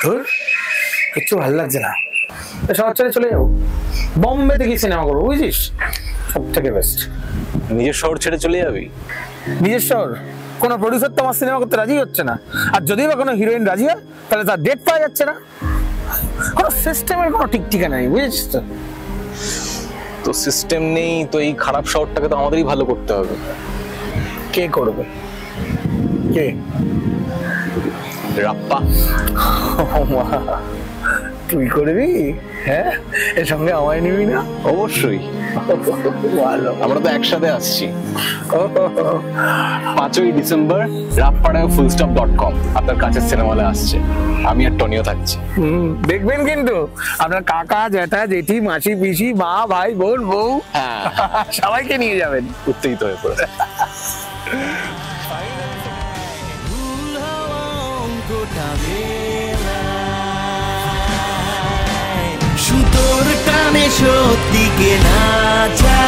ধুর, কিচ্ছু ভালো লাগছে না। শহর ছেড়ে চলে যাবো, বোম্বেতে গিয়ে সিনেমা করবো, বুঝিস? সব থেকে বেস্ট। নিজের শহর ছেড়ে চলে যাবি? নিজের শহর? কোনো প্রডিউসার তো আমার সিনেমা করতে রাজি হচ্ছে না, আর যদি বা কোনো হিরোইন রাজি হয় তাহলে তার ডেট পাওয়া যাচ্ছে না। কোনো সিস্টেমের কোনো ঠিক ঠিকানা নেই, বুঝেছিস তো? তো সিস্টেম নেই তো এই খারাপ শহরটাকে তো আমাদেরই ভালো করতে হবে। কে করবে? কে? রাপ্পা। তুই করবি? হ্যাঁ, এর সঙ্গে আমায় নিবি না? অবশ্যই, ভালো। আমরা তো একসাথে আসছি। 5ই ডিসেম্বর রাপ্পাড়ায় fullstop.com আপনার কাছের সিনেমা হলে আসছে। আমি আর টনিও থাকছি। দেখবেন কিন্তু আপনার কাকা, জ্যাঠা, জেঠি, মাসি, পিসি, মা, ভাই, বোন, বউ, হ্যাঁ, সবাইকে নিয়ে যাবেন। উত্তেজিত হয়ে পড়েছে। সুতোর টানে সত্যি কে না চায়।